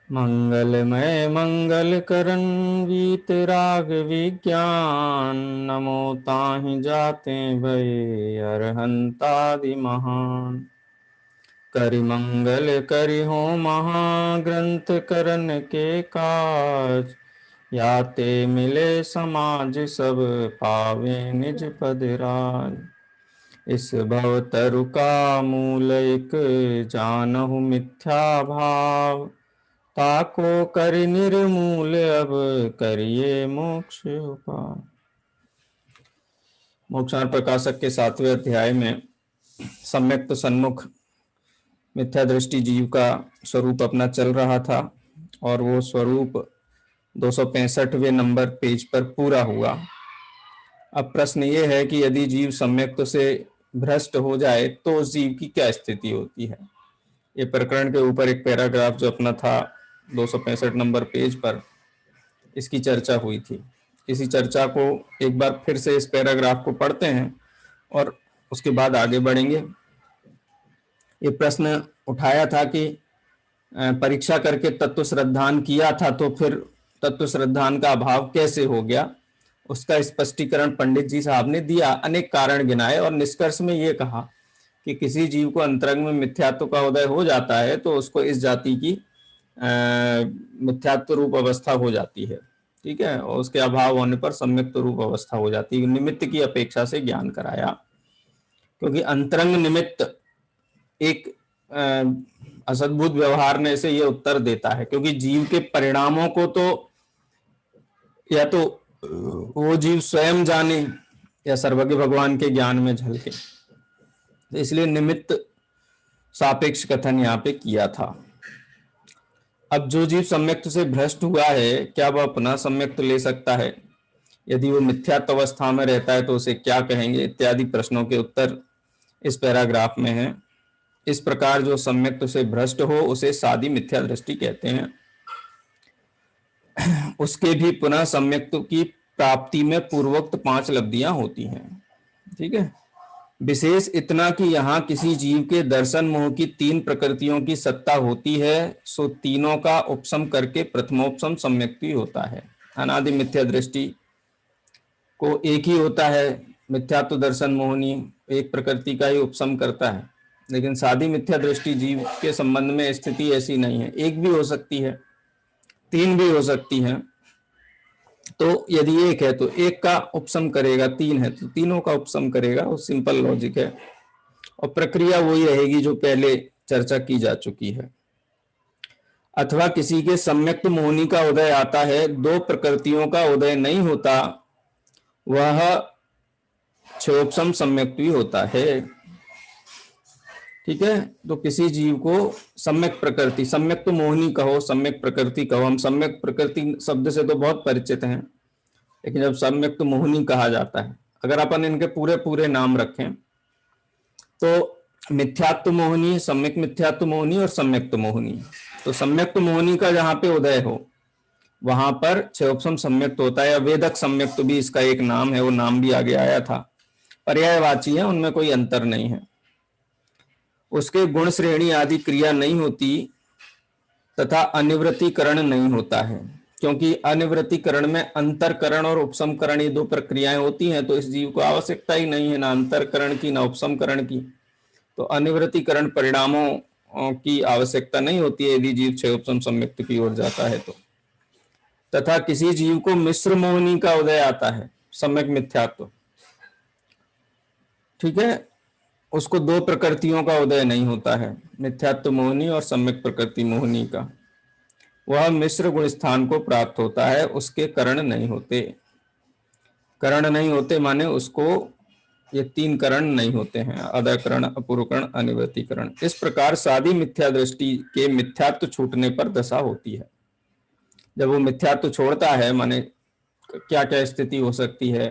मंगलमय मंगल करण वीतराग विज्ञान। नमो ताहि जाते भय अरहंतादि महान। करि मंगल करि हो महाग्रंथ करन के काज। याते मिले समाज सब पावे निज पद राज। इस भव तरु का मूल एक जानहु मिथ्या भाव। ताको कर निर्मूल अब करिए मोक्ष उपाय। मोक्षार्थ प्रकाशक के 7वें अध्याय में सम्यक्त सन्मुख मिथ्या दृष्टि जीव का स्वरूप अपना चल रहा था और वो स्वरूप 265वें नंबर पेज पर पूरा हुआ। अब प्रश्न ये है कि यदि जीव सम्यक्त से भ्रष्ट हो जाए तो उस जीव की क्या स्थिति होती है। ये प्रकरण के ऊपर एक पैराग्राफ जो अपना था 265 नंबर पेज पर, इसकी चर्चा हुई थी। इसी चर्चा को एक बार फिर से इस पैराग्राफ को पढ़ते हैं और उसके बाद आगे बढ़ेंगे। ये प्रश्न उठाया था कि परीक्षा करके तत्व श्रद्धान किया था तो फिर तत्व श्रद्धान का अभाव कैसे हो गया, उसका स्पष्टीकरण पंडित जी साहब ने दिया। अनेक कारण गिनाए और निष्कर्ष में ये कहा कि किसी जीव को अंतरंग में मिथ्यात्व का उदय हो जाता है तो उसको इस जाति की मिथ्यात्व रूप अवस्था हो जाती है, ठीक है, और उसके अभाव होने पर सम्यक्त रूप अवस्था हो जाती है। निमित्त की अपेक्षा से ज्ञान कराया, क्योंकि अंतरंग निमित्त एक असद्भुत व्यवहार ने से ये उत्तर देता है, क्योंकि जीव के परिणामों को तो या तो वो जीव स्वयं जाने या सर्वज्ञ भगवान के ज्ञान में झलके, तो इसलिए निमित्त सापेक्ष कथन यहाँ पे किया था। अब जो जीव सम्यक्त से भ्रष्ट हुआ है, क्या वह अपना सम्यक्त ले सकता है? यदि वो मिथ्यात्व अवस्था में रहता है तो उसे क्या कहेंगे, इत्यादि प्रश्नों के उत्तर इस पैराग्राफ में है। इस प्रकार जो सम्यक्त से भ्रष्ट हो उसे सादी मिथ्या दृष्टि कहते हैं। उसके भी पुनः सम्यक्त की प्राप्ति में पूर्वोक्त 5 लब्धियां होती हैं, ठीक है। विशेष इतना कि यहाँ किसी जीव के दर्शन मोह की 3 प्रकृतियों की सत्ता होती है, सो तीनों का उपशम करके प्रथमोपशम सम्यक्ति होता है। अनादि मिथ्या दृष्टि को एक ही होता है, मिथ्यात्व दर्शन मोहनी एक प्रकृति का ही उपशम करता है, लेकिन सादी मिथ्या दृष्टि जीव के संबंध में स्थिति ऐसी नहीं है, एक भी हो सकती है, 3 भी हो सकती है। तो यदि एक है तो एक का उपशम करेगा, 3 है तो तीनों का उपशम करेगा, वो सिंपल लॉजिक है और प्रक्रिया वही रहेगी जो पहले चर्चा की जा चुकी है। अथवा किसी के सम्यक्त मोहनी का उदय आता है, 2 प्रकृतियों का उदय नहीं होता, वह क्षोपसम सम्यक्त भी होता है, ठीक है। तो किसी जीव को सम्यक प्रकृति, सम्यक्त मोहनी कहो, सम्यक प्रकृति कहो, हम सम्यक प्रकृति शब्द से तो बहुत परिचित हैं, लेकिन जब सम्यक्त मोहनी कहा जाता है, अगर अपन इनके पूरे पूरे नाम रखें तो मिथ्यात्व मोहनी, सम्यक मिथ्यात्व मोहनी और सम्यक्त मोहनी। तो सम्यक्त मोहनी का जहां पे उदय हो वहां पर क्षयोपशम सम्यक्त होता है, या वेदक सम्यक्त भी इसका एक नाम है, वो नाम भी आगे आया था, पर्यायवाची है, उनमें कोई अंतर नहीं है। उसके गुण श्रेणी आदि क्रिया नहीं होती तथा अनिवृत्तिकरण नहीं होता है, क्योंकि अनिवृत्तिकरण में अंतरकरण और उपसमकरण ये 2 प्रक्रियाएं होती हैं, तो इस जीव को आवश्यकता ही नहीं है ना अंतरकरण की ना उपसमकरण की, तो अनिवृत्तिकरण परिणामों की आवश्यकता नहीं होती है यदि जीव क्षयोपशम सम्यक्त की ओर जाता है तो। तथा किसी जीव को मिश्र मोहनी का उदय आता है, सम्यक मिथ्यात्व, ठीक है, उसको 2 प्रकृतियों का उदय नहीं होता है, मिथ्यात्व मोहनी और सम्यक प्रकृति मोहनी का, वह मिश्र गुण स्थान को प्राप्त होता है, उसके करण नहीं होते। करण नहीं होते माने उसको ये 3 करण नहीं होते हैं, अदयकरण, अपूर्वकरण, अनिवृत्तिकरण। इस प्रकार सादी मिथ्या दृष्टि के मिथ्यात्व छूटने पर दशा होती है। जब वो मिथ्यात्व छोड़ता है, माने क्या क्या स्थिति हो सकती है,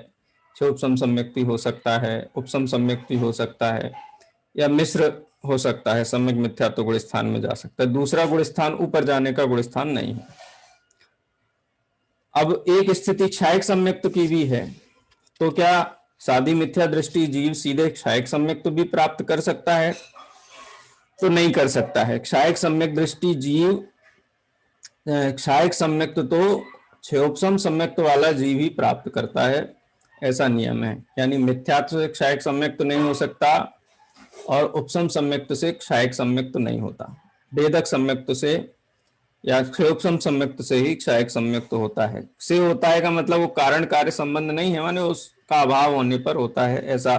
क्षोपसम सम्यक्ति हो सकता है, उपसम सम्यक्ति हो सकता है, या मिश्र हो सकता है, सम्यक मिथ्यात्व गुण स्थान में जा सकता है, दूसरा गुण स्थान ऊपर जाने का गुण स्थान नहीं है। अब एक स्थिति क्षायक सम्यक्त की भी है, तो क्या सादी मिथ्या दृष्टि जीव सीधे क्षायक सम्यक्त भी प्राप्त कर सकता है? तो नहीं कर सकता है। क्षायक सम्यक दृष्टि जीव क्षायक सम्यक्त तो क्षयोपम सम्यक्त वाला जीव ही प्राप्त करता है, ऐसा नियम है। यानी मिथ्यात्व से क्षायक सम्यक्त नहीं हो सकता और उपसम सम्यक्त से क्षायक सम्यक्त नहीं होता। भेदक सम्यक्त से या क्षयोपम सम्यक्त से ही क्षायक सम्यक्त होता है। से होता है का मतलब वो कारण कार्य संबंध नहीं है, माने उसका अभाव होने पर होता है, ऐसा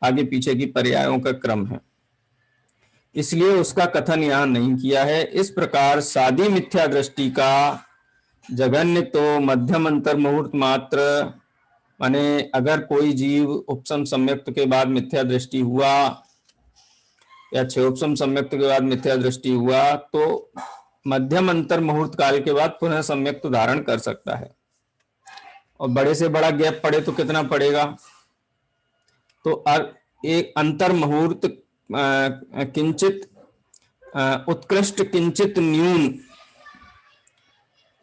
आगे पीछे की पर्यायों का क्रम है, इसलिए उसका कथन यहां नहीं किया है। इस प्रकार सादी मिथ्या दृष्टि का जघन्य तो मध्यम अंतर मुहूर्त मात्र, माने अगर कोई जीव उपसम सम्यक्त के बाद मिथ्या दृष्टि हुआ या क्षयोपम सम्यक्त के बाद मिथ्या दृष्टि हुआ तो मध्यम अंतर मुहूर्त काल के बाद पुनः सम्यक्त धारण कर सकता है। और बड़े से बड़ा गैप पड़े तो कितना पड़ेगा, तो एक अंतर मुहूर्त किंचित उत्कृष्ट किंचित न्यून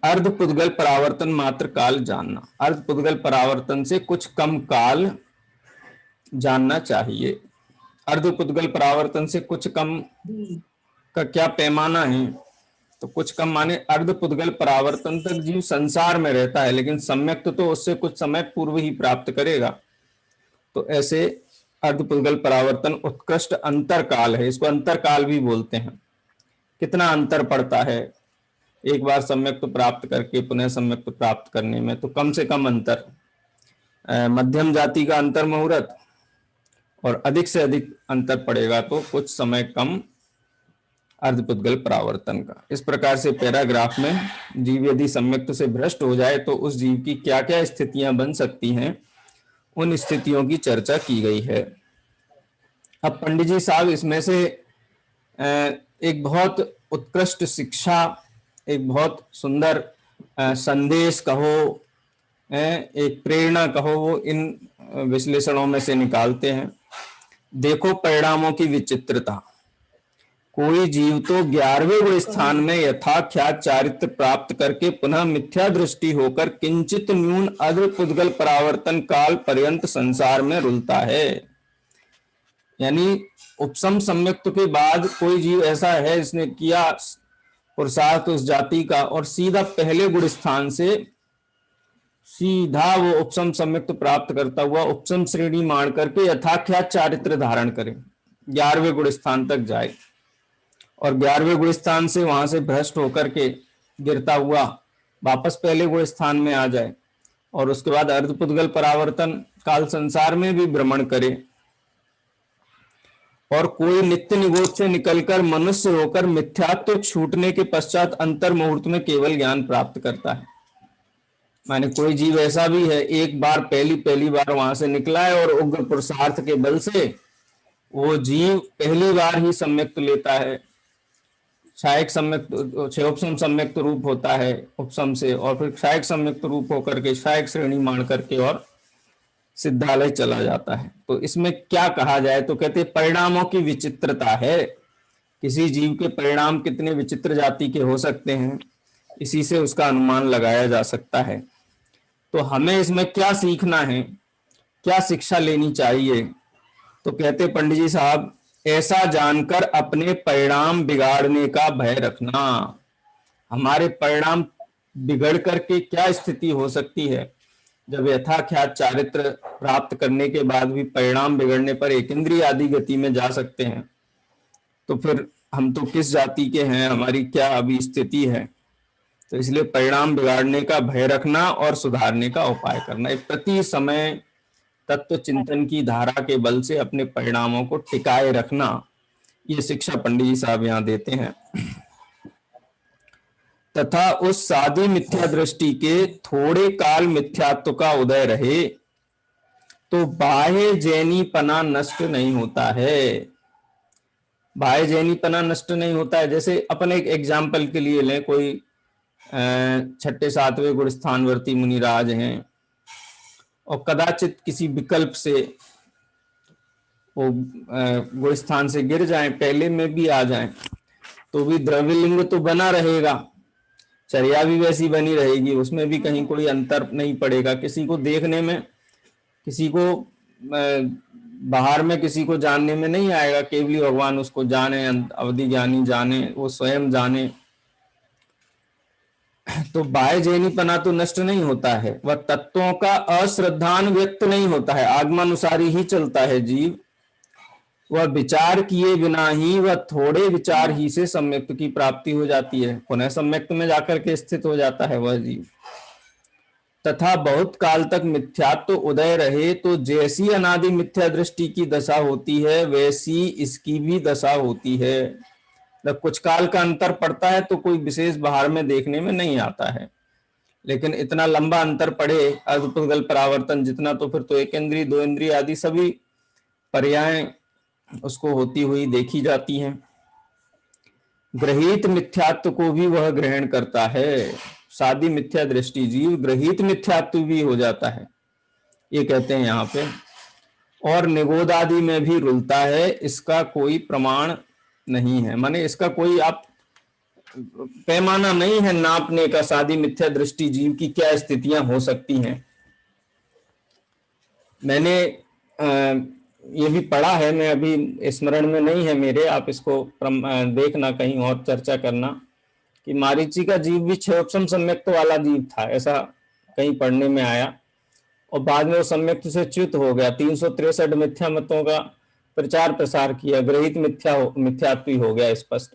अर्ध पुद्गल परावर्तन मात्र काल जानना। अर्ध पुद्गल परावर्तन से कुछ कम काल जानना चाहिए। अर्ध पुद्गल परावर्तन से कुछ कम का क्या पैमाना है, तो कुछ कम माने अर्ध पुद्गल परावर्तन तक जीव संसार में रहता है, लेकिन सम्यक्त तो उससे कुछ समय पूर्व ही प्राप्त करेगा। तो ऐसे अर्ध पुद्गल परावर्तन उत्कृष्ट अंतर काल है, इसको अंतर काल भी बोलते हैं। कितना अंतर पड़ता है एक बार सम्यक्त प्राप्त करके पुनः सम्यक्त प्राप्त करने में, तो कम से कम अंतर, मध्यम जाति का अंतर मुहूर्त और अधिक से अधिक अंतर पड़ेगा तो कुछ समय कम अर्धपुद्गल परावर्तन का। इस प्रकार से पैराग्राफ में जीव यदि सम्यक्त से भ्रष्ट हो जाए तो उस जीव की क्या क्या स्थितियां बन सकती हैं, उन स्थितियों की चर्चा की गई है। अब पंडित जी साहब इसमें से एक बहुत उत्कृष्ट शिक्षा, एक बहुत सुंदर संदेश कहो, एक प्रेरणा कहो, वो इन विश्लेषणों में से निकालते हैं। देखो परिणामों की विचित्रता। कोई जीव तो 11वें गुण स्थान में यथाख्यात चारित्र प्राप्त करके पुनः मिथ्या दृष्टि होकर किंचित न्यून अद्र पुद्गल परावर्तन काल पर्यंत संसार में रुलता है। यानी उपसम सम्यक्त के बाद कोई जीव ऐसा है जिसने किया पुरुषार्थ उस जाति का और सीधा पहले गुण स्थान से सीधा वो उपसम सम्यक्त प्राप्त करता हुआ उपसम श्रेणी मान करके यथाख्यात चारित्र धारण करे, 11वें गुण स्थान तक जाए और 11वें गुण स्थान से वहां से भ्रष्ट होकर के गिरता हुआ वापस पहले गुण स्थान में आ जाए और उसके बाद अर्धपुद्गल परावर्तन काल संसार में भी भ्रमण करे और कोई नित्य निगोद से निकलकर मनुष्य होकर मिथ्यात्व छूटने के पश्चात अंतर मुहूर्त में केवल ज्ञान प्राप्त करता है। माने कोई जीव ऐसा भी है एक बार पहली बार वहां से निकला है और उग्र पुरुषार्थ के बल से वो जीव पहली बार ही सम्यक्त लेता है, क्षायक सम्यक्त क्षयोपम सम्यक्त रूप होता है उपसम से, और फिर क्षायक सम्यक्त रूप होकर के क्षायक श्रेणी मान करके और सिद्धालय चला जाता है। तो इसमें क्या कहा जाए, तो कहते परिणामों की विचित्रता है। किसी जीव के परिणाम कितने विचित्र जाति के हो सकते हैं, इसी से उसका अनुमान लगाया जा सकता है। तो हमें इसमें क्या सीखना है, क्या शिक्षा लेनी चाहिए, तो कहते पंडित जी साहब, ऐसा जानकर अपने परिणाम बिगाड़ने का भय रखना। हमारे परिणाम बिगड़ करके क्या स्थिति हो सकती है, जब यथाख्यात चारित्र प्राप्त करने के बाद भी परिणाम बिगड़ने पर एक इंद्रिय आदि गति में जा सकते हैं, तो फिर हम तो किस जाति के हैं, हमारी क्या अभी स्थिति है। तो इसलिए परिणाम बिगाड़ने का भय रखना और सुधारने का उपाय करना, प्रति समय तत्व चिंतन की धारा के बल से अपने परिणामों को टिकाए रखना, ये शिक्षा पंडित जी साहब यहाँ देते हैं। तथा उस सादी मिथ्या दृष्टि के थोड़े काल मिथ्यात्व का उदय रहे तो बाह्य जैनीपना नष्ट नहीं होता है। बाह्य जैनीपना नष्ट नहीं होता है। जैसे अपन एक एग्जाम्पल के लिए लें, कोई 6ठे 7वें गुण स्थानवर्ती मुनिराज हैं और कदाचित किसी विकल्प से वो गुण स्थान से गिर जाएं, पहले में भी आ जाएं, तो भी द्रव्यलिंग तो बना रहेगा, चर्या भी वैसी बनी रहेगी, उसमें भी कहीं कोई अंतर नहीं पड़ेगा। किसी को देखने में, किसी को बाहर में किसी को जानने में नहीं आएगा, केवली भगवान उसको जाने, अवधि ज्ञानी जाने, वो स्वयं जाने। तो बाह्य जैनीपना तो नष्ट नहीं होता है, वह तत्वों का अश्रद्धान व्यक्त नहीं होता है, आगमानुसारी ही चलता है जीव। वह विचार किए बिना ही, वह थोड़े विचार ही से सम्यक्त की प्राप्ति हो जाती है, पुनः सम्यक्त में जाकर के स्थित हो जाता है वह जीव। तथा बहुत काल तक मिथ्यात्व उदय रहे तो जैसी अनादि मिथ्या दृष्टि की दशा होती है वैसी इसकी भी दशा होती है। जब कुछ काल का अंतर पड़ता है तो कोई विशेष बाहर में देखने में नहीं आता है, लेकिन इतना लंबा अंतर पड़े अल्पगल परावर्तन जितना, तो फिर तो एक इंद्रिय दो इंद्रिय आदि सभी पर्याय उसको होती हुई देखी जाती हैं। ग्रहित मिथ्यात्व को भी वह ग्रहण करता है, सादी मिथ्या दृष्टि जीव ग्रहित मिथ्यात्व भी हो जाता है, ये कहते हैं यहाँ पे। और निगोद आदि में भी रुलता है, इसका कोई प्रमाण नहीं है, माने इसका कोई आप पैमाना नहीं है नापने का, सादी मिथ्या दृष्टि जीव की क्या स्थितियां हो सकती हैं। मैंने ये भी पढ़ा है, मैं अभी स्मरण में नहीं है मेरे, आप इसको देखना कहीं और चर्चा करना, कि मारीची का जीव भी क्षयोपम सम्यक्त वाला जीव था, ऐसा कहीं पढ़ने में आया, और बाद में वो सम्यक्त से च्युत हो गया, 363 मिथ्या मतों का प्रचार प्रसार किया, ग्रहित मिथ्यात्वी हो गया स्पष्ट,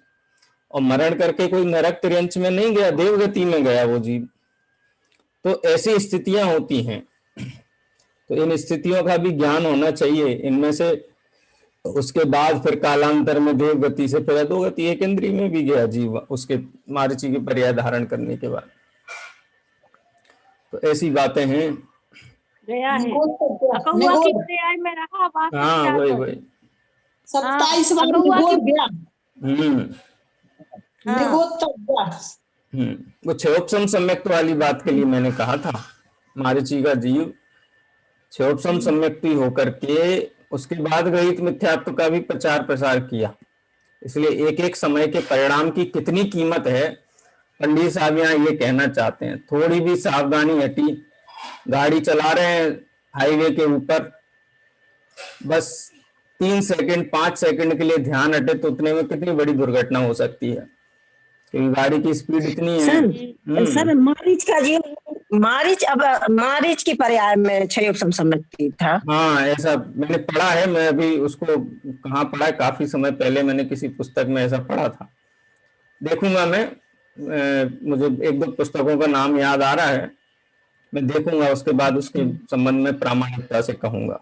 और मरण करके कोई नरक तिर्यंच में नहीं गया, देवगति में गया वो जीव। तो ऐसी स्थितियां होती हैं, तो इन स्थितियों का भी ज्ञान होना चाहिए। इनमें से उसके बाद फिर कालांतर में देव गति से फिर अधोगति एक इंद्रिय में भी गया जीव, उसके मारीची की पर्याय धारण करने के बाद। तो ऐसी बातें हैं, गया है अकहुआ की पर्याय में रहा बात। हाँ वही 27 बार निगोद गया। वो क्षयोपम सम्यक्त वाली बात के लिए मैंने कहा था, मारीची का जीव क्षयोपम सम्यक्ति होकर के उसके बाद ग्रहित मिथ्यात्व का भी प्रचार प्रसार किया। इसलिए एक एक समय के परिणाम की कितनी कीमत है, पंडित साहब यहाँ ये कहना चाहते हैं। थोड़ी भी सावधानी हटी, गाड़ी चला रहे हैं हाईवे के ऊपर, बस 3 सेकंड 5 सेकंड के लिए ध्यान हटे तो उतने में कितनी बड़ी दुर्घटना हो सकती है, क्योंकि गाड़ी की स्पीड इतनी है। सर मारीच का जीव, मारीच अब मारीच की पर्याय में क्षयोपम सम्यक्ति था। हाँ ऐसा मैंने पढ़ा है, मैं अभी उसको कहाँ पढ़ा है, काफी समय पहले मैंने किसी पुस्तक में ऐसा पढ़ा था, देखूंगा मैं, मुझे एक दो पुस्तकों का नाम याद आ रहा है, मैं देखूंगा, उसके बाद उसके संबंध में प्रामाणिकता से कहूंगा।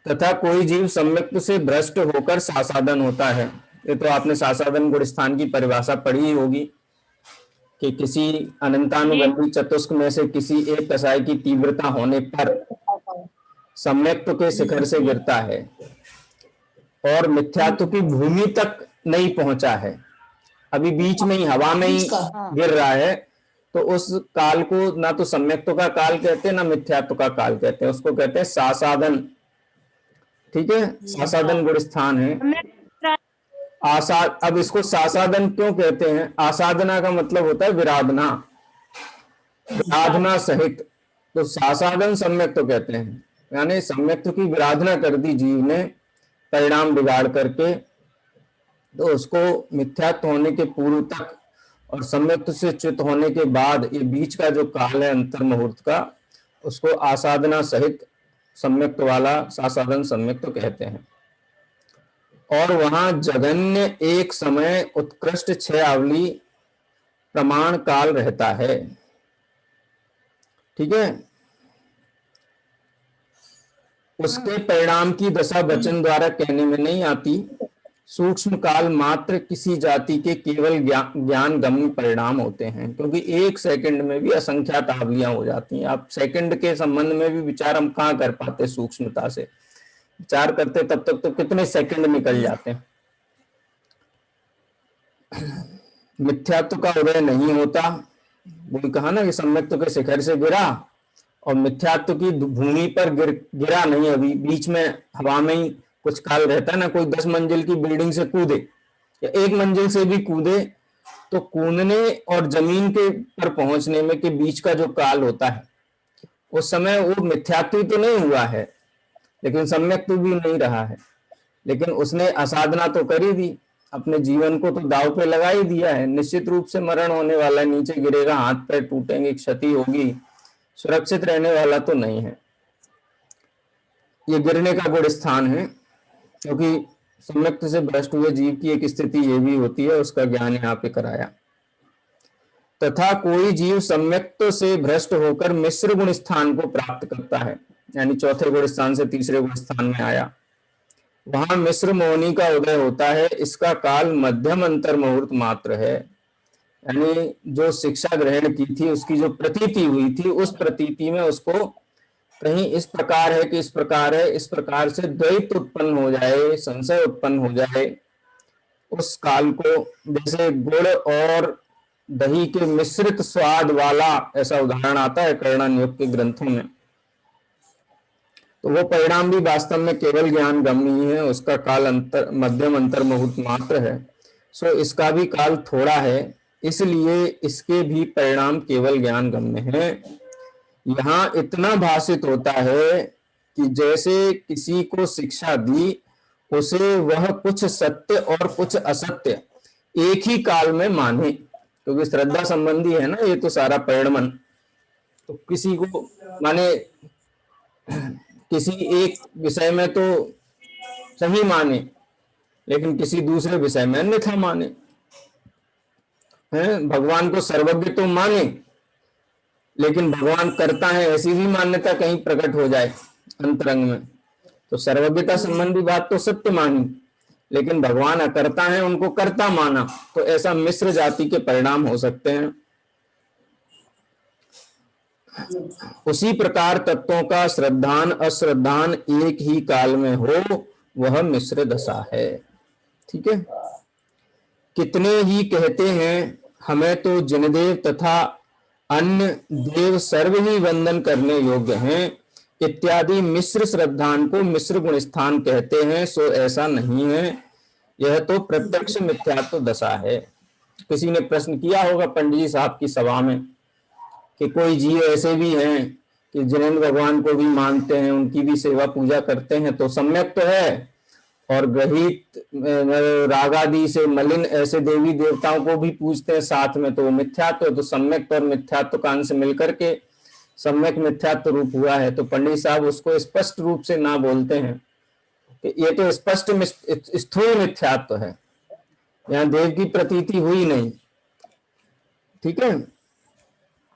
तथा कोई जीव सम्यक्त से भ्रष्ट होकर सासादन होता है। ये तो आपने सासादन गुणस्थान की परिभाषा पढ़ी ही होगी, कि किसी अनंतानुबंधी चतुष्क में से किसी एक कसाई की तीव्रता होने पर सम्यक्त के शिखर से गिरता है और मिथ्यात्व की भूमि तक नहीं पहुंचा है, अभी बीच में ही हवा में ही गिर रहा है, तो उस काल को ना तो सम्यक्त का काल कहते हैं ना मिथ्यात्व का काल कहते हैं, उसको कहते हैं सासादन। ठीक है, सासादन गुणस्थान है। अब इसको सासादन क्यों कहते हैं? आसादना का मतलब होता है विराधना, विराधना सहित, तो सासादन सम्यक्त तो कहते हैं, यानी सम्यक्त की विराधना कर दी जीव ने परिणाम बिगाड़ करके, तो उसको मिथ्यात्व होने के पूर्व तक और सम्यक्त से च्युत होने के बाद ये बीच का जो काल है अंतर मुहूर्त का, उसको आसाधना सहित सम्यक्त वाला सासाधन सम्यक्त कहते हैं। और वहां जगन्य एक समय उत्कृष्ट 6 आवली प्रमाण काल रहता है। ठीक है, उसके परिणाम की दशा वचन द्वारा कहने में नहीं आती, सूक्ष्म काल मात्र किसी जाति के केवल ज्ञान गम्य परिणाम होते हैं, क्योंकि 1 सेकंड में भी असंख्यात आवलियां हो जाती हैं। आप सेकंड के संबंध में भी विचार हम कहाँ कर पाते, सूक्ष्मता से विचार करते तब तक तो कितने सेकंड निकल जाते हैं। मिथ्यात्व का उदय नहीं होता, वो कहा ना कि सम्यक्त के शिखर से गिरा और मिथ्यात्व की भूमि पर गिरा नहीं, अभी बीच में हवा में ही कुछ काल रहता है ना। कोई 10 मंजिल की बिल्डिंग से कूदे या 1 मंजिल से भी कूदे, तो कूदने और जमीन के पर पहुंचने में के बीच का जो काल होता है, उस समय वो मिथ्यात्व तो नहीं हुआ है, लेकिन सम्यक्त भी नहीं रहा है, लेकिन उसने असाधना तो करी थी, अपने जीवन को तो दांव पे लगा ही दिया है, निश्चित रूप से मरण होने वाला है, नीचे गिरेगा, हाथ पैर टूटेंगे, क्षति होगी, सुरक्षित रहने वाला तो नहीं है। ये गिरने का गुण स्थान है, क्योंकि सम्यक्त से भ्रष्ट हुए जीव की एक स्थिति ये भी होती है, उसका ज्ञान यहाँ पे कराया। तथा कोई जीव सम्यक्त से भ्रष्ट होकर मिश्र गुण स्थान को प्राप्त करता है, यानी चौथे गुण स्थान से तीसरे गुण स्थान में आया, वहां मिश्र मोहनी का उदय होता है। इसका काल मध्यम अंतर मुहूर्त मात्र है, यानी जो शिक्षा ग्रहण की थी उसकी जो प्रतीति हुई थी, उस प्रतीति में उसको कहीं इस प्रकार है कि इस प्रकार है, इस प्रकार से द्वैत उत्पन्न हो जाए, संशय उत्पन्न हो जाए, उस काल को, जैसे गुड़ और दही के मिश्रित स्वाद वाला, ऐसा उदाहरण आता है कर्णन योग के ग्रंथों में, तो वो परिणाम भी वास्तव में केवल ज्ञान गम्य ही है, उसका काल अंतर मध्यम अंतर मुहूर्त मात्र है। सो इसका भी काल थोड़ा है, इसलिए इसके भी परिणाम केवल ज्ञान गम्य है। यहाँ इतना भाषित होता है कि जैसे किसी को शिक्षा दी, उसे वह कुछ सत्य और कुछ असत्य एक ही काल में माने, क्योंकि श्रद्धा संबंधी है ना ये तो सारा परिणमन, तो किसी को माने किसी एक विषय में तो सही माने, लेकिन किसी दूसरे विषय में अन्यथा माने, हैं, भगवान को सर्वज्ञ तो माने, लेकिन भगवान करता है ऐसी भी मान्यता कहीं प्रकट हो जाए अंतरंग में, तो सर्वज्ञता संबंधी बात तो सत्य मानी, लेकिन भगवान अकर्ता है उनको कर्ता माना, तो ऐसा मिश्र जाति के परिणाम हो सकते हैं। उसी प्रकार तत्वों का श्रद्धान अश्रद्धान एक ही काल में हो, वह मिश्र दशा है। ठीक है, कितने ही कहते हैं हमें तो जिनदेव तथा अन्य देव सर्व ही वंदन करने योग्य हैं इत्यादि मिश्र श्रद्धान को मिश्र गुण स्थान कहते हैं, सो ऐसा नहीं है, यह तो प्रत्यक्ष मिथ्यात्व दशा है। किसी ने प्रश्न किया होगा पंडित जी साहब की सभा में कि कोई जीव ऐसे भी हैं कि जिनेंद्र भगवान को भी मानते हैं, उनकी भी सेवा पूजा करते हैं, तो सम्यक तो है, और ग्रहित रागादि से मलिन ऐसे देवी देवताओं को भी पूजते हैं साथ में, तो वो मिथ्यात्व है। तो सम्यक और मिथ्यात्व का अंश मिलकर के सम्यक मिथ्यात्व रूप हुआ है। तो पंडित साहब उसको स्पष्ट रूप से ना बोलते हैं कि ये तो स्पष्ट स्थूल मिथ्यात्व है, यहाँ देव की प्रतीति हुई नहीं। ठीक है,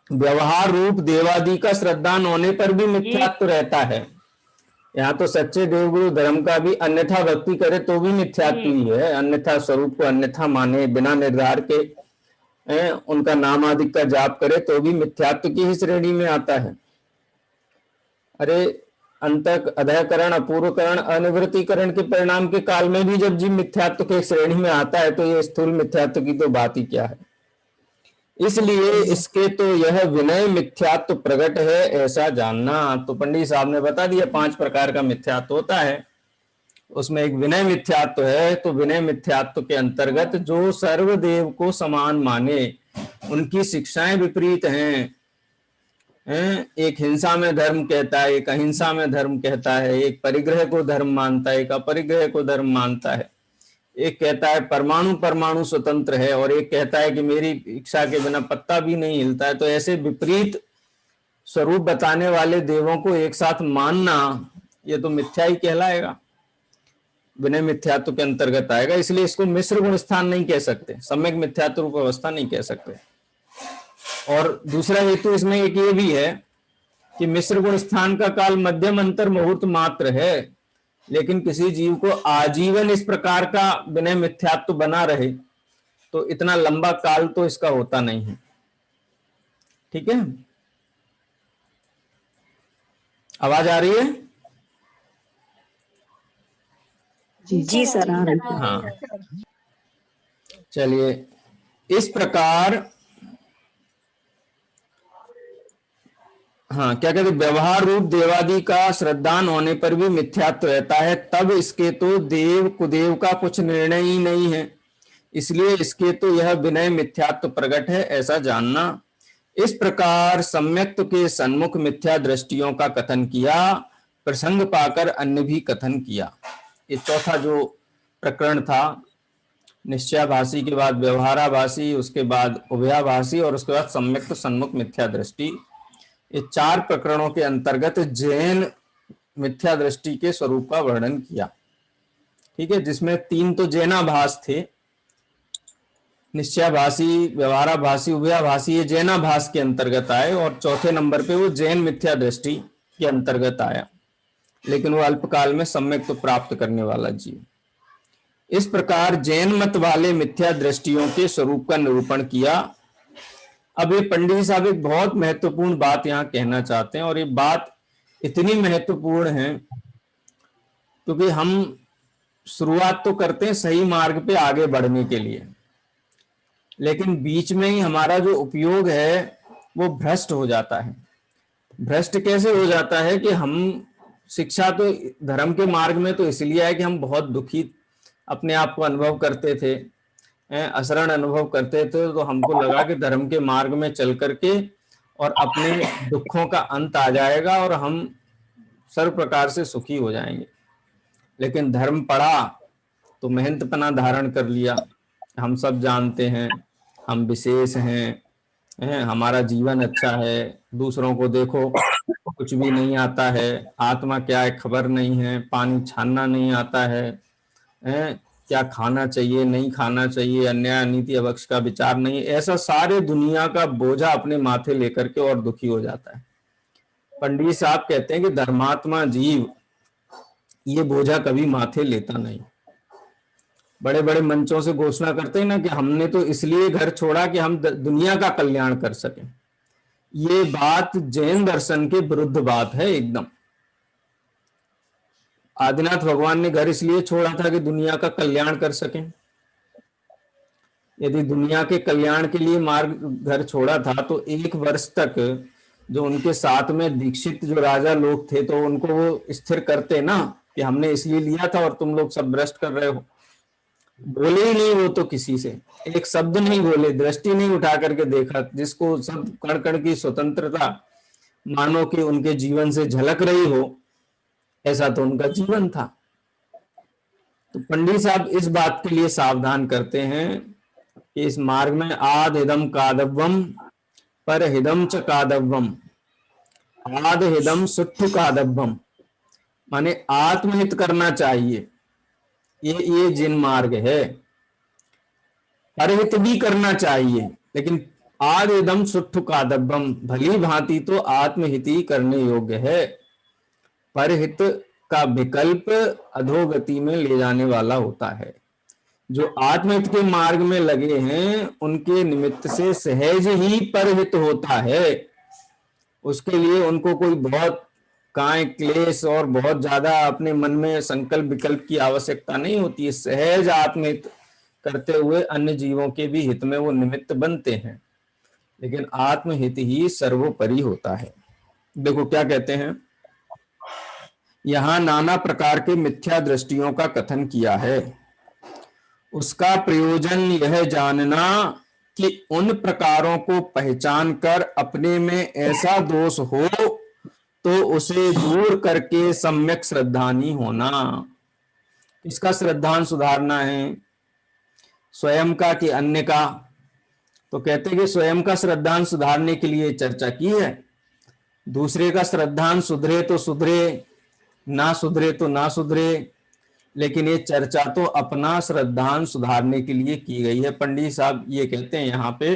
व्यवहार रूप देवादि का श्रद्धान होने पर भी मिथ्यात्व रहता है। यहाँ तो सच्चे देवगुरु धर्म का भी अन्यथा भक्ति करे तो भी मिथ्यात्व ही है, अन्यथा स्वरूप को अन्यथा माने, बिना निर्धार के उनका नाम आदि का जाप करे तो भी मिथ्यात्व की ही श्रेणी में आता है। अरे अंतक अधयकरण अपूर्वकरण अनिवृत्तिकरण के परिणाम के काल में भी जब जीव मिथ्यात्व के श्रेणी में आता है, तो ये स्थूल मिथ्यात्व की तो बात ही क्या है। इसलिए इसके तो यह विनय मिथ्यात्व प्रकट है, ऐसा जानना। तो पंडित साहब ने बता दिया 5 प्रकार का मिथ्यात्व होता है, उसमें एक विनय मिथ्यात्व है। तो विनय मिथ्यात्व के अंतर्गत जो सर्वदेव को समान माने, उनकी शिक्षाएं विपरीत हैं, एक हिंसा में धर्म कहता है, एक अहिंसा में धर्म कहता है, एक परिग्रह को धर्म मानता है, एक अपरिग्रह को धर्म मानता है, एक कहता है परमाणु परमाणु स्वतंत्र है, और एक कहता है कि मेरी इच्छा के बिना पत्ता भी नहीं हिलता है। तो ऐसे विपरीत स्वरूप बताने वाले देवों को एक साथ मानना, ये तो मिथ्या ही कहलाएगा, विनय मिथ्यात्व के अंतर्गत आएगा। इसलिए इसको मिश्र गुण स्थान नहीं कह सकते, सम्यक मिथ्यात्व रूप अवस्था नहीं कह सकते। और दूसरा हेतु इसमें एक ये भी है कि मिश्र गुण स्थान का काल मध्यम अंतर मुहूर्त मात्र है, लेकिन किसी जीव को आजीवन इस प्रकार का विनय मिथ्यात्व बना रहे तो इतना लंबा काल तो इसका होता नहीं है। ठीक है, आवाज आ रही है? जी सर आ रही है। हाँ, चलिए, इस प्रकार हाँ क्या कहते, व्यवहार रूप देवादि का श्रद्धान होने पर भी मिथ्यात्व रहता है, तब इसके तो देव कुदेव का कुछ निर्णय ही नहीं है, इसलिए इसके तो यह विनय मिथ्यात्व प्रकट है, ऐसा जानना। इस प्रकार सम्यक्त के सन्मुख मिथ्या दृष्टियों का कथन किया, प्रसंग पाकर अन्य भी कथन किया। ये चौथा जो प्रकरण था निश्चयाभासी के बाद व्यवहाराभासी, उसके बाद उभयाभासी और उसके बाद सम्यक्त सन्मुख मिथ्या दृष्टि। ये 4 प्रकरणों के अंतर्गत जैन मिथ्या दृष्टि के स्वरूप का वर्णन किया। ठीक है, जिसमें 3 तो जैनाभास थे, निश्चयाभासी, व्यवहाराभासी, उभयाभासी, ये जैनाभास के अंतर्गत आए, और चौथे नंबर पे वो जैन मिथ्या दृष्टि के अंतर्गत आया, लेकिन वो अल्पकाल में सम्यक तो प्राप्त करने वाला जीव। इस प्रकार जैन मत वाले मिथ्या दृष्टियों के स्वरूप का निरूपण किया। अब ये पंडित साहब एक बहुत महत्वपूर्ण बात यहाँ कहना चाहते हैं, और ये बात इतनी महत्वपूर्ण है क्योंकि हम शुरुआत तो करते हैं सही मार्ग पे आगे बढ़ने के लिए, लेकिन बीच में ही हमारा जो उपयोग है वो भ्रष्ट हो जाता है। भ्रष्ट कैसे हो जाता है कि हम शिक्षा तो धर्म के मार्ग में तो इसलिए है कि हम बहुत दुखी अपने आप को अनुभव करते थे, असरण अनुभव करते थे, तो हमको लगा कि धर्म के मार्ग में चल करके और अपने दुखों का अंत आ जाएगा और हम सर्व प्रकार से सुखी हो जाएंगे। लेकिन धर्म पढ़ा तो मेहनतपना धारण कर लिया, हम सब जानते हैं, हम विशेष हैं, हमारा जीवन अच्छा है, दूसरों को देखो कुछ भी नहीं आता है, आत्मा क्या है खबर नहीं है, पानी छानना नहीं आता है, क्या खाना चाहिए नहीं खाना चाहिए, अन्याय अनीति अवक्ष का विचार नहीं, ऐसा सारे दुनिया का बोझा अपने माथे लेकर के और दुखी हो जाता है। पंडित साहब कहते हैं कि धर्मात्मा जीव ये बोझा कभी माथे लेता नहीं। बड़े बड़े मंचों से घोषणा करते हैं ना कि हमने तो इसलिए घर छोड़ा कि हम दुनिया का कल्याण कर सकें। ये बात जैन दर्शन के विरुद्ध बात है एकदम। आदिनाथ भगवान ने घर इसलिए छोड़ा था कि दुनिया का कल्याण कर सकें। यदि दुनिया के कल्याण के लिए मार्ग घर छोड़ा था तो 1 वर्ष तक जो उनके साथ में दीक्षित जो राजा लोग थे तो उनको वो स्थिर करते ना कि हमने इसलिए लिया था और तुम लोग सब भ्रष्ट कर रहे हो। बोले ही नहीं वो तो, किसी से एक शब्द नहीं बोले, दृष्टि नहीं उठा करके देखा, जिसको सब कण कण की स्वतंत्रता मानो कि उनके जीवन से झलक रही हो, ऐसा तो उनका जीवन था। तो पंडित साहब इस बात के लिए सावधान करते हैं कि इस मार्ग में आद हिदम कादव्यम पर हिदम च कादव्यम, आद हिदम सुट्ठु कादव्यम, माने आत्महित करना चाहिए, ये जिन मार्ग है। परहित भी करना चाहिए, लेकिन आद हिदम सुट्ठु कादव्यम, भली भांति तो आत्महित ही करने योग्य है। परहित का विकल्प अधोगति में ले जाने वाला होता है। जो आत्महित के मार्ग में लगे हैं उनके निमित्त से सहज ही परहित होता है। उसके लिए उनको कोई बहुत काय क्लेश और बहुत ज्यादा अपने मन में संकल्प विकल्प की आवश्यकता नहीं होती है। सहज आत्महित करते हुए अन्य जीवों के भी हित में वो निमित्त बनते हैं, लेकिन आत्महित ही सर्वोपरि होता है। देखो क्या कहते हैं, यहां नाना प्रकार के मिथ्या दृष्टियों का कथन किया है। उसका प्रयोजन यह जानना कि उन प्रकारों को पहचान कर अपने में ऐसा दोष हो तो उसे दूर करके सम्यक श्रद्धानी होना। इसका श्रद्धान सुधारना है, स्वयं का कि अन्य का? तो कहते हैं कि स्वयं का श्रद्धान सुधारने के लिए चर्चा की है, दूसरे का श्रद्धान सुधरे तो सुधरे, ना सुधरे तो ना सुधरे, लेकिन ये चर्चा तो अपना श्रद्धान सुधारने के लिए की गई है। पंडित साहब ये कहते हैं यहाँ पे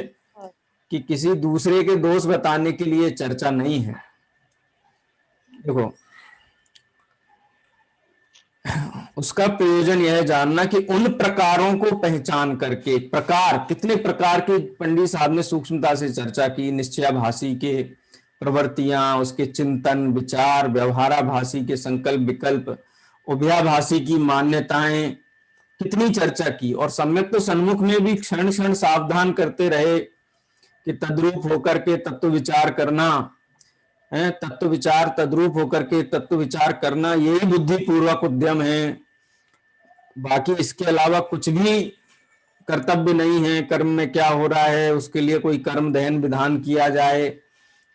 कि किसी दूसरे के दोष बताने के लिए चर्चा नहीं है। देखो, उसका प्रयोजन यह जानना कि उन प्रकारों को पहचान करके, प्रकार कितने प्रकार के पंडित साहब ने सूक्ष्मता से चर्चा की। निश्चयाभासी के प्रवृत्तियां, उसके चिंतन विचार, व्यवहाराभासी के संकल्प विकल्प, उभयाभासी की मान्यताएं, कितनी चर्चा की। और सम्यक तो सन्मुख में भी क्षण क्षण सावधान करते रहे कि तद्रूप होकर के तत्व विचार करना है, तत्व विचार तद्रूप होकर के तत्व विचार करना, यही बुद्धि पूर्वक उद्यम है। बाकी इसके अलावा कुछ भी कर्तव्य नहीं है। कर्म में क्या हो रहा है उसके लिए कोई कर्म दहन विधान किया जाए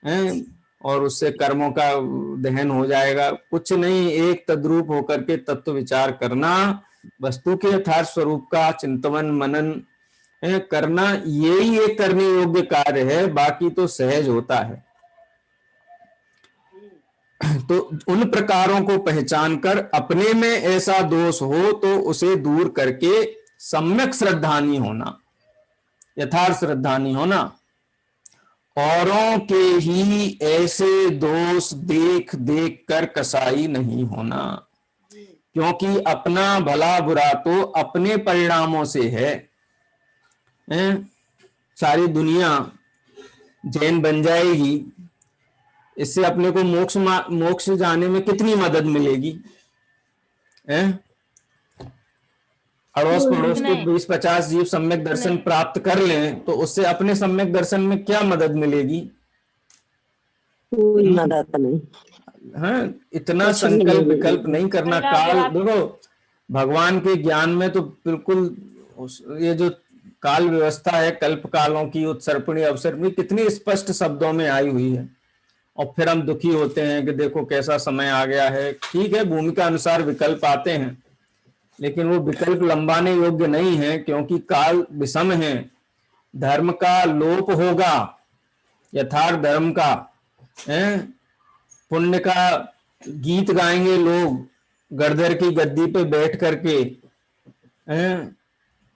है और उससे कर्मों का दहन हो जाएगा, कुछ नहीं। एक तद्रूप होकर के तत्व विचार करना, वस्तु के यथार्थ स्वरूप का चिंतन मनन करना, यही एक करने योग्य कार्य है, बाकी तो सहज होता है। तो उन प्रकारों को पहचान कर अपने में ऐसा दोष हो तो उसे दूर करके सम्यक श्रद्धानी होना, यथार्थ श्रद्धानी होना। औरों के ही ऐसे दोष देख देख कर कसाई नहीं होना, क्योंकि अपना भला बुरा तो अपने परिणामों से है। सारी दुनिया जैन बन जाएगी, इससे अपने को मोक्ष जाने में कितनी मदद मिलेगी? अड़ोस पड़ोस के 20-50 जीव सम्यक दर्शन प्राप्त कर लें तो उससे अपने सम्यक दर्शन में क्या मदद मिलेगी? कोई मदद नहीं। हाँ, इतना संकल्प विकल्प नहीं करना। काल देखो, भगवान के ज्ञान में तो बिल्कुल ये जो काल व्यवस्था है, कल्प कालों की उत्सर्पणी अवसर्पणी कितनी स्पष्ट शब्दों में आई हुई है। और फिर हम दुखी होते हैं कि देखो कैसा समय आ गया है। ठीक है, भूमिका अनुसार विकल्प आते हैं, लेकिन वो विकल्प लंबाने योग्य नहीं है, क्योंकि काल विषम है। धर्म का लोप होगा, यथार्थ धर्म का पुण्य का गीत गाएंगे लोग गड़धर की गद्दी पे बैठ करके,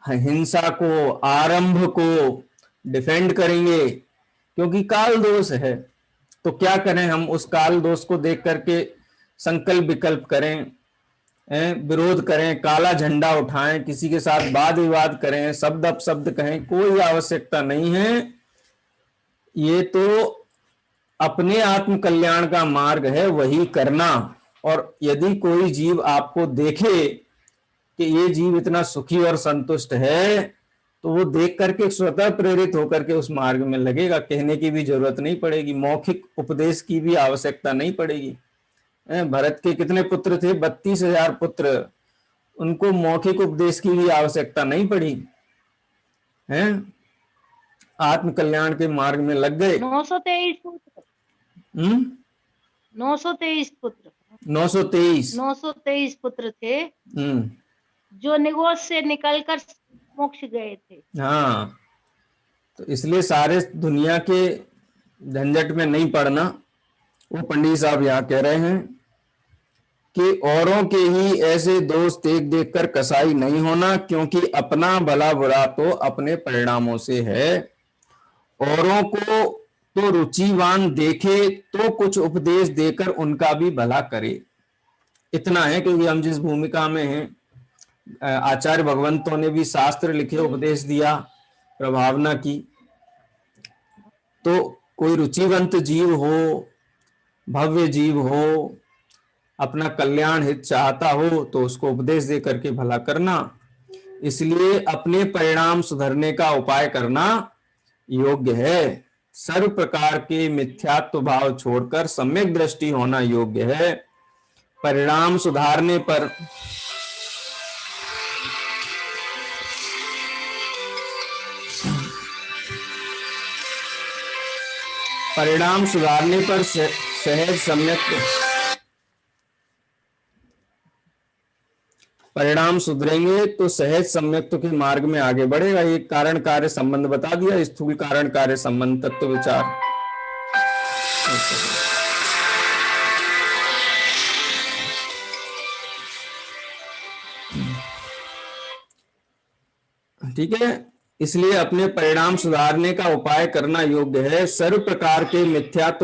हिंसा को, आरंभ को डिफेंड करेंगे, क्योंकि काल दोष है। तो क्या करें हम? उस काल दोष को देख करके संकल्प विकल्प करें, विरोध करें, काला झंडा उठाएं, किसी के साथ वाद विवाद करें, शब्द अपशब्द कहें, कोई आवश्यकता नहीं है। ये तो अपने आत्म कल्याण का मार्ग है, वही करना। और यदि कोई जीव आपको देखे कि ये जीव इतना सुखी और संतुष्ट है, तो वो देख करके स्वतः प्रेरित होकर के उस मार्ग में लगेगा। कहने की भी जरूरत नहीं पड़ेगी, मौखिक उपदेश की भी आवश्यकता नहीं पड़ेगी। भरत के कितने पुत्र थे? 32,000 पुत्र। उनको मौखिक उपदेश की भी आवश्यकता नहीं पड़ी, हैं? आत्म कल्याण के मार्ग में लग गए। 923 पुत्र। 923 पुत्र। 923 पुत्र थे जो निगोज से निकलकर मोक्ष गए थे। हाँ, तो इसलिए सारे दुनिया के झंझट में नहीं पड़ना। वो पंडित साहब यहाँ कह रहे हैं कि औरों के ही ऐसे दोष देख देख कर कसाई नहीं होना, क्योंकि अपना भला बुरा तो अपने परिणामों से है। औरों को तो रुचिवान देखे तो कुछ उपदेश देकर उनका भी भला करे। इतना है, क्योंकि हम जिस भूमिका में हैं, आचार्य भगवंतों ने भी शास्त्र लिखे, उपदेश दिया, प्रभावना की। तो कोई रुचिवंत जीव हो, भव्य जीव हो, अपना कल्याण हित चाहता हो, तो उसको उपदेश दे करके भला करना। इसलिए अपने परिणाम सुधरने का उपाय करना योग्य है। सर्व प्रकार के मिथ्यात्व भाव छोड़कर सम्यक दृष्टि होना योग्य है। परिणाम सुधारने पर सहज सम्यक परिणाम सुधरेंगे तो सहज सम्यक्त्व के मार्ग में आगे बढ़ेगा। ये कारण कार्य संबंध बता दिया, स्थूल कारण कार्य संबंध तत्व विचार। ठीक है, इसलिए अपने परिणाम सुधारने का उपाय करना योग्य है। सर्व प्रकार के मिथ्यात्व